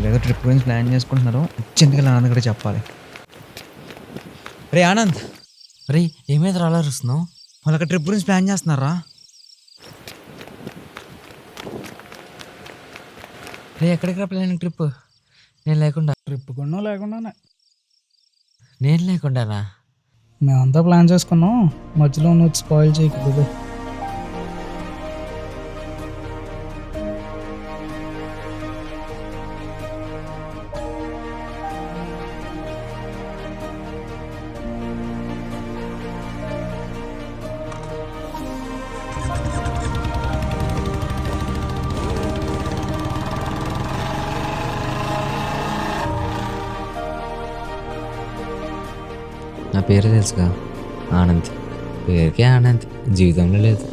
ఏదో ట్రిప్ గురించి ప్లాన్ చేసుకుంటున్నారు. అర్జెంట్గా ఆనంద్ కూడా చెప్పాలి. రే ఆనంద్, రే ఏమైంది అలా అరుస్తున్నావు? వాళ్ళకి ట్రిప్ గురించి ప్లాన్ చేస్తున్నారా? రే ఎక్కడికి ప్లానింగ్ ట్రిప్? నేను లేకుండా? ట్రిప్ కొన్నా లేకుండానే నేను లేకుండానా? మేమంతా ప్లాన్ చేసుకున్నాం, మధ్యలో వచ్చి స్పాయిల్ చేయకూడదు. నా పేరు తెలుసుగా, ఆనంద్. పేరుకే ఆనంద్, జీవితంలో లేదు.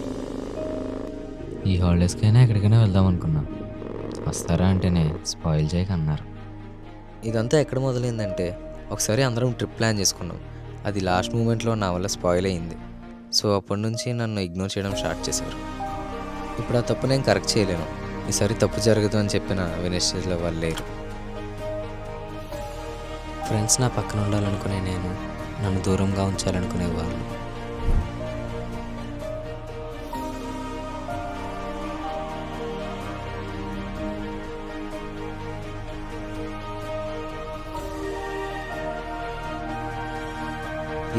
ఈ హాలిడేస్కైనా ఎక్కడికైనా వెళ్దాం అనుకున్నా. వస్తారా అంటేనే స్పాయిల్ చేయకన్నారు. ఇదంతా ఎక్కడ మొదలైందంటే, ఒకసారి అందరం ట్రిప్ ప్లాన్ చేసుకున్నాం. అది లాస్ట్ మూమెంట్లో నా వల్ల స్పాయిల్ అయింది. సో అప్పటి నుంచి నన్ను ఇగ్నోర్ చేయడం స్టార్ట్ చేశారు. ఇప్పుడు ఆ తప్పు నేను కరెక్ట్ చేయలేను. ఈసారి తప్పు జరగదు అని చెప్పిన వినేష్ వాళ్ళు లేరు. ఫ్రెండ్స్ నా పక్కన ఉండాలనుకునే నేను, నన్ను దూరంగా ఉంచాలనుకునే వాళ్ళు.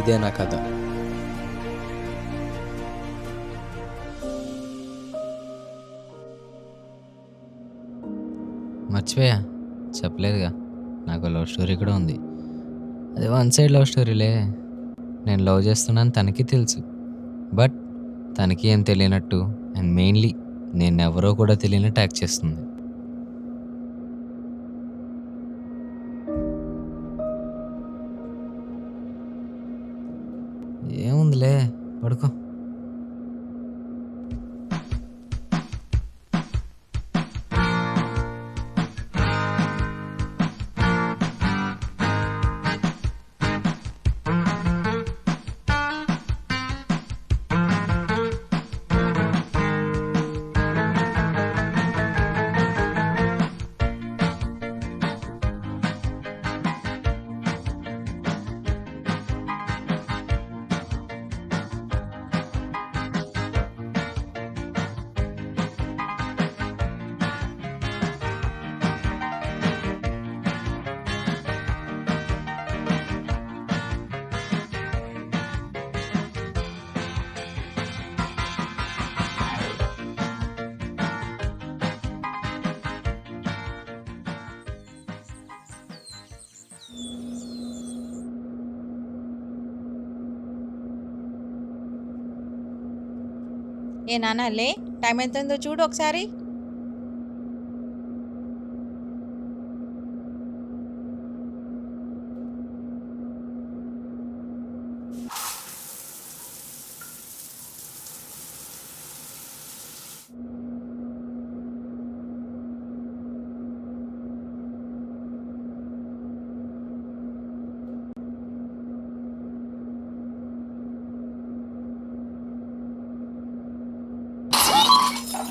ఇదే నా కథ. మర్చిపోయా, చెప్పలేదుగా, నాకు లవ్ స్టోరీ కూడా ఉంది. అది వన్ సైడ్ లవ్ స్టోరీలే. నేను లవ్ చేస్తున్నాను తనకి తెలుసు, బట్ తనకి ఏం తెలియనట్టు, అండ్ మెయిన్లీ నేను ఎవరో కూడా తెలియనట్టు యాక్ట్ చేస్తుంది. ఏముందిలే, పడుకో. ఏ నాన్న లే, టైం ఎంత ఉందో చూడు ఒకసారి.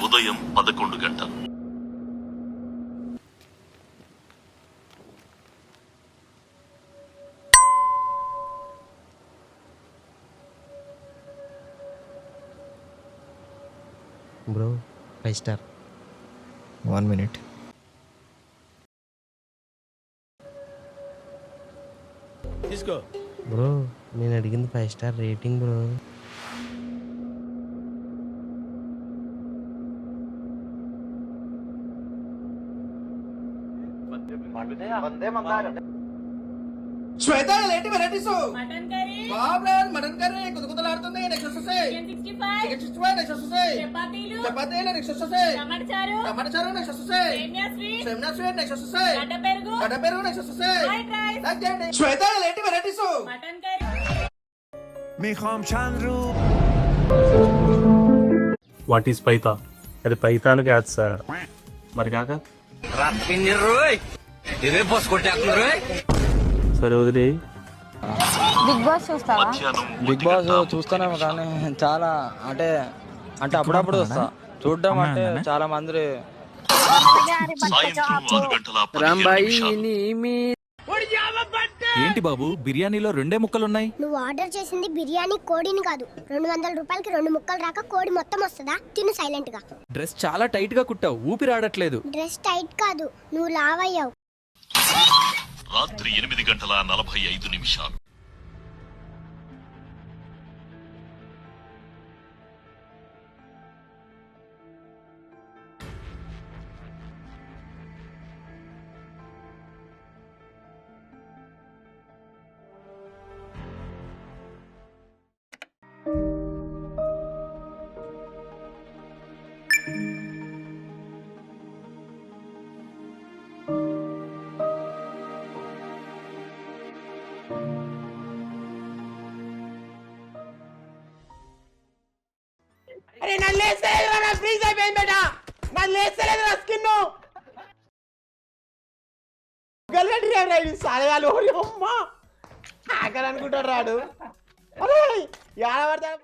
ఉదయం 11 గంటలు. Bro 5 star. 1 minute. తీసుకో బ్రో నేను అడిగింది 5 స్టార్ రేటింగ్ బ్రో. శ్వేత లేటి varieties mutton curry, mutton curry కుదకుదలాడుతుంది. నెక్స్ట్ వస్తే చికెన్ 65, చికెన్ 65, నెక్స్ట్ వస్తే చపాతీలు, చపాతీలు, నెక్స్ట్ వస్తే టమాటా చారు, టమాటా చారు, నెక్స్ట్ వస్తే సేమియా స్వీట్, సేమియా స్వీట్, నెక్స్ట్ వస్తే గడ్డ పెరుగు, నెక్స్ట్ వస్తే ఫ్రైడ్ రైస్. లైక్ చేయండి. శ్వేత లేటి varieties mutton curry. میخوام چند رو what is పైతా? అది పైతాను కాదు సార్. మరి కాక సరే వదిలే. బిగ్ బాస్ చూస్తావా? బిగ్ బాస్ చూస్తానేమో కానీ చాలా అంటే అప్పుడప్పుడు వస్తా. చూడడం అంటే చాలా మంది సాయంత్రం 6 గంటల 15 నిమిషాలు. ఏంటి బాబు బిర్యానీలో 2 ముక్కలున్నాయి? నువ్వు ఆర్డర్ చేసింది బిర్యానీ కోడిని కాదు. 200 రూపాయలకి 2 ముక్కలు రాక కోడి మొత్తం వస్తుందా? తిను సైలెంట్ గా. డ్రెస్ చాలా టైట్ గా కుట్టావు, ఊపిరాడట్లేదు. డ్రెస్ టైట్ కాదు, నువ్వు లావయ్యావు. రాత్రి 8 గంటల 45 నిమిషాలు. అరే నన్ను లేస్తలేదు నా ఫ్రీజ్ అయిపోయింది బేటా. నన్ను లేస్తలేదు నా స్కిన్. గల్లెట్ రైడ్ సాలగాలు అమ్మా హ్యాకర్ అనుకుంటాడు రాడు. అరే యాడ పడతాడు.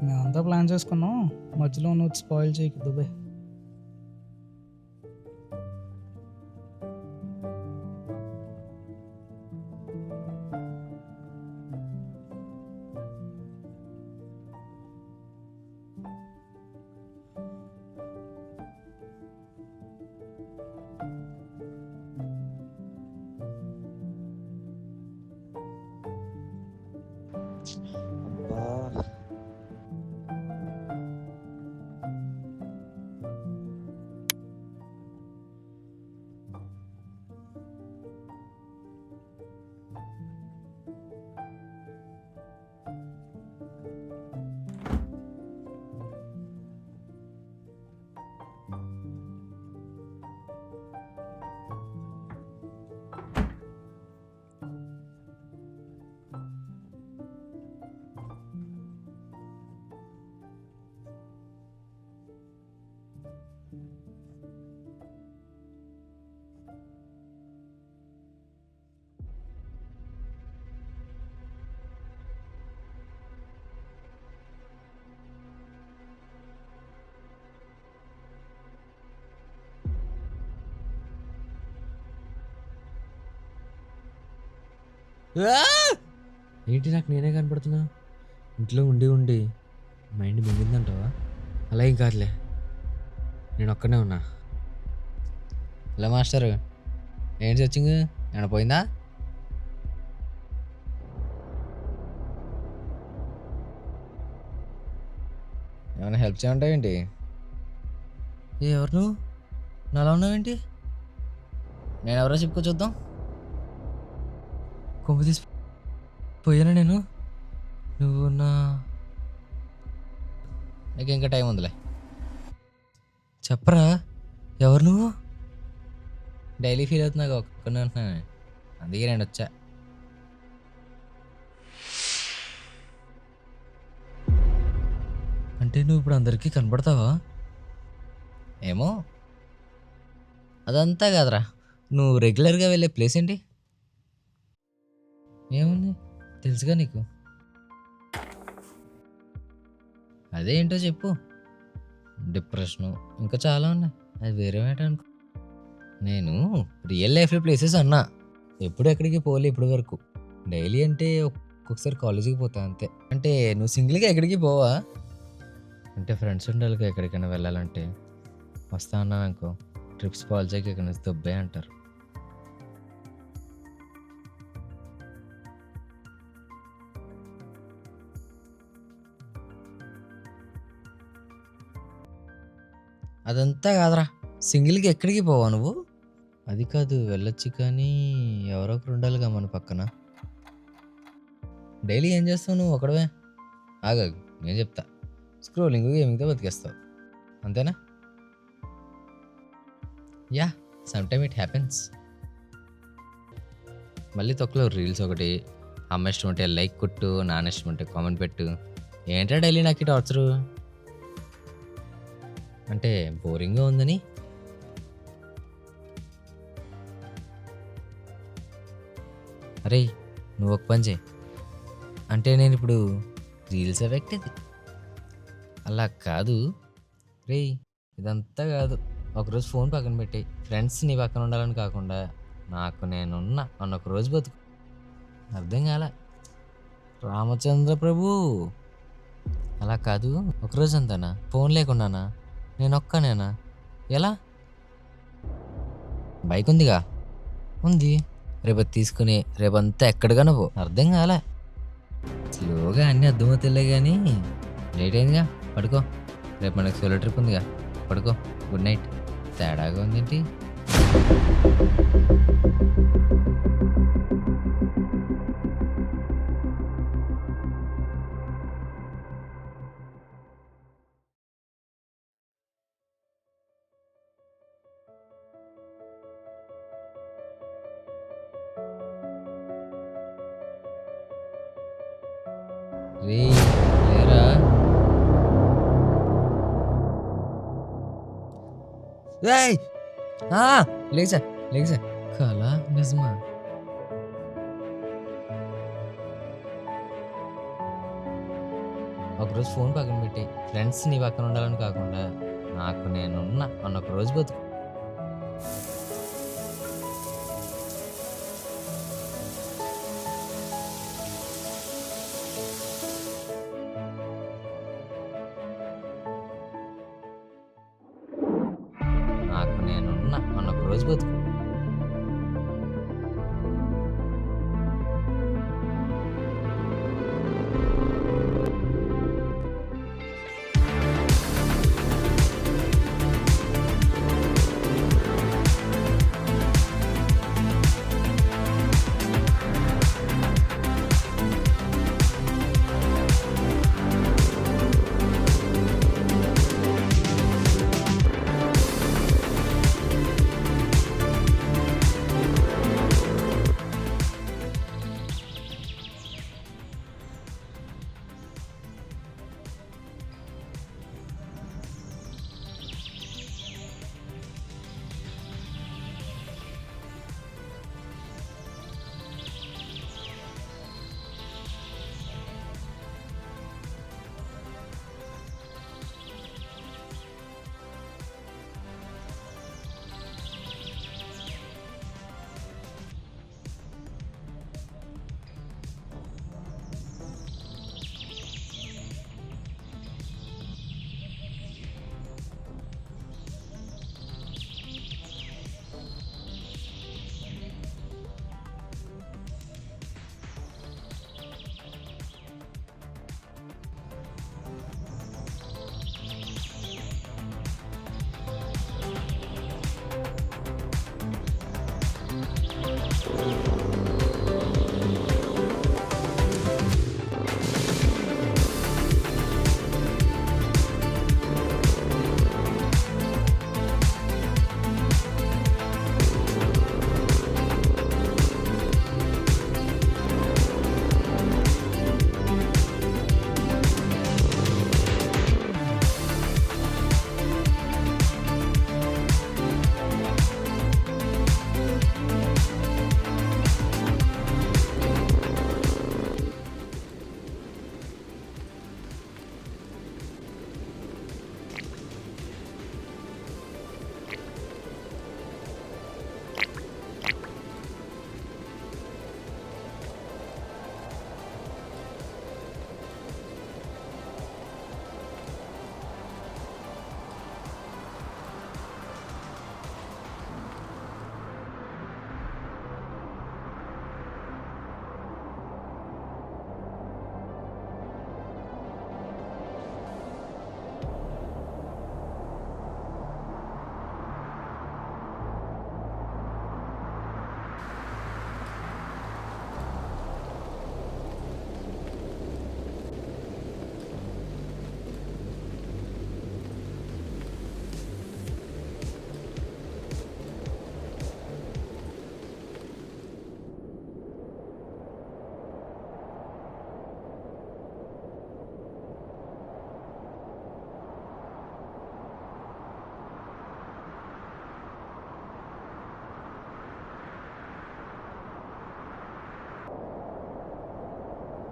మేమంతా ప్లాన్ చేసుకున్నాం, మధ్యలో నువ్వు వచ్చి స్పాయిల్ చేయకు దుబాయ్. ఏంటి నాకు నేనే కనపడుతున్నా? ఇంట్లో ఉండి ఉండి మైండ్ మింగిందంటావా? అలా ఏం కాదులే, నేను ఒక్కనే ఉన్నా. హలో మాస్టర్, ఏంటి సర్చింగ్? ఏమైనా పోయిందా? ఏమైనా హెల్ప్ చేయమంటావేంటి? ఎవరు నువ్వు? నాలా ఉన్నావేంటి? నేను ఎవరో చెప్పుకో చూద్దాం. కొమ్ము తీసి పోయానా నేను? నువ్వు నీకు ఇంకా టైం ఉందిలే, చెప్పరా ఎవరు నువ్వు? డైలీ ఫీల్ అవుతున్నా ఒక్కనే ఉంటున్నాను, అందుకే నేను వచ్చా. అంటే నువ్వు ఇప్పుడు అందరికీ కనపడతావా? ఏమో, అదంతా కాదురా. నువ్వు రెగ్యులర్గా వెళ్ళే ప్లేస్ ఏంటి? ఏముంది తెలుసుగా నీకు. అదేంటో చెప్పు. డిప్రెషను ఇంకా చాలా ఉన్నాయి, అది వేరే మాట అనుకో. నేను రియల్ లైఫ్లో ప్లేసెస్ అన్నా, ఎప్పుడు ఎక్కడికి పోలే ఇప్పటి వరకు. డైలీ అంటే ఒక్కొక్కసారి కాలేజీకి పోతా అంతే. అంటే నువ్వు సింగిల్గా ఎక్కడికి పోవా? అంటే ఫ్రెండ్స్ ఉండాలిగా ఎక్కడికైనా వెళ్ళాలంటే. వస్తా అన్నాను అనుకో, ట్రిప్స్ పాలసీకి ఇక్కడ నుంచి దుబ్బే అంటారు. అదంతా కాదురా, సింగిల్కి ఎక్కడికి పోవా నువ్వు? అది కాదు, వెళ్ళొచ్చు కానీ ఎవరో ఒకరు ఉండాలిగా మన పక్కన. డైలీ ఏం చేస్తావు నువ్వు ఒకడవే? ఆగాగు, నేను చెప్తా. స్క్రోలింగ్ గేమింగ్తో బతికేస్తావు అంతేనా? Yeah, some time it happens. మళ్ళీ తొక్కలో రీల్స్ ఒకటి, అమ్మ ఇష్టం ఉంటే లైక్ కొట్టు, నాన్న ఇష్టం ఉంటే కామెంట్ పెట్టు. ఏంటా డైలీ నాకు ఈ టార్చరు? అంటే బోరింగ్గా ఉందని? అరే నువ్వు ఒక పని చేయి. అంటే నేను ఇప్పుడు రీల్స్ ఎఫెక్ట్ ఇది అలా కాదు రే, ఇదంతా కాదు. ఒకరోజు ఫోన్ పక్కన పెట్టి ఫ్రెండ్స్ నీ పక్కన ఉండాలని కాకుండా నాకు నేనున్నా అన్న ఒక రోజు బతుకు. అర్థం కాల రామచంద్ర ప్రభు. అలా కాదు, ఒకరోజు అంతానా ఫోన్ లేకుండానా? నేను ఒక్కనేనా? ఎలా? బైక్ ఉందిగా. ఉంది, రేపు తీసుకుని రేపంతా ఎక్కడికైనా పో. అర్థం కాలే, స్లోగా అన్నీ అర్థమవుతాయిలే కానీ లేట్ అయిందిగా, పడుకో. రేపు మనకి సోలో ట్రిప్ ఉందిగా, పడుకో. Good night. తేడాగా ఉందేంటి? రే లేరా? రేయ్! లేచా లేచా. కళ నిజమా? ఒకరోజు ఫోన్ పక్కన పెట్టి ఫ్రెండ్స్ నీ పక్కన ఉండాలని కాకుండా నాకు నేనున్నా అన్న ఒక రోజు బతుకు. నాకు నేనున్నా అన్న ఒక రోజు బతుకు.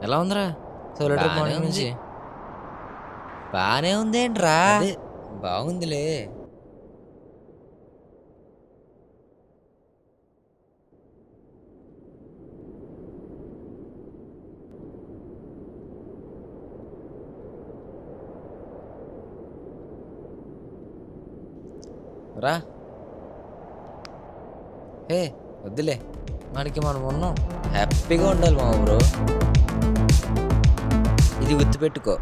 ఎలా ఉందిరా సోలో ట్రిప్ మార్నింగ్ నుంచి? బానే ఉందేంట్రా? అదే బాగుందిలే. రా ఏ వద్దులే, మనకి మనం ఉన్నాం, హ్యాపీగా ఉండాలి మా బ్రో. ఇది గుర్తుపెట్టుకో.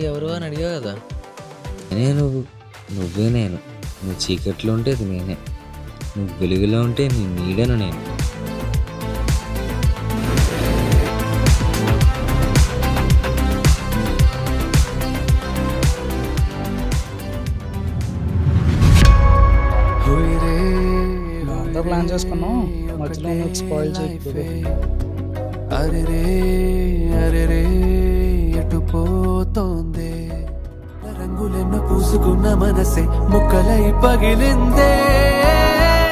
ఎవరు అని అడిగావు కదా, నువ్వే నేను. నువ్వు చీకట్లో ఉంటే అది నేనే, నువ్వు వెలుగులో ఉంటే నీ నీడను నేను. అంతా ప్లాన్ చేసుకున్నాం, మధ్యలో స్పాయిల్ చేయకపోతే. అరెరే అరెరే ఎటు పోతోందే, రంగులెన్నో పూసుకున్న మనసే ముక్కలై పగిలిందే.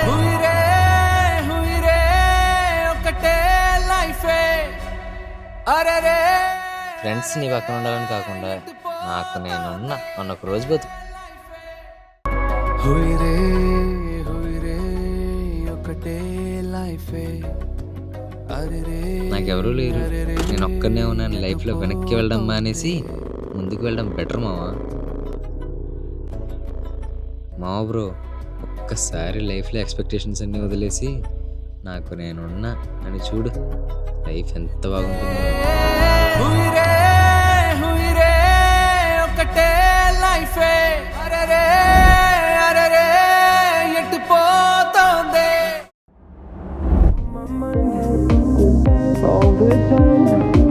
హుయిరే హుయిరే ఒకటే లైఫే. అరెరే ఫ్రెండ్స్ నీ పక్కన ఉండాలని కాకుండా నాకు నేనున్నా అన్న ఒక రోజు బతుకు. హుయిరే హుయిరే ఒకటే లైఫే. నాకెవరూ లేరు, నేను ఒక్కనే ఉన్నాను. లైఫ్లో వెనక్కి వెళ్ళడం మానేసి ముందుకు వెళ్ళడం బెటర్ మావా. బ్రో, ఒక్కసారి లైఫ్లో ఎక్స్పెక్టేషన్స్ అన్నీ వదిలేసి నాకు నేనున్నా అని చూడు, లైఫ్ ఎంత బాగుంటుందో. హుయిరే హుయిరే ఒకటే లైఫే. అరెరే అరెరే ఎటు పోతోందే. All the time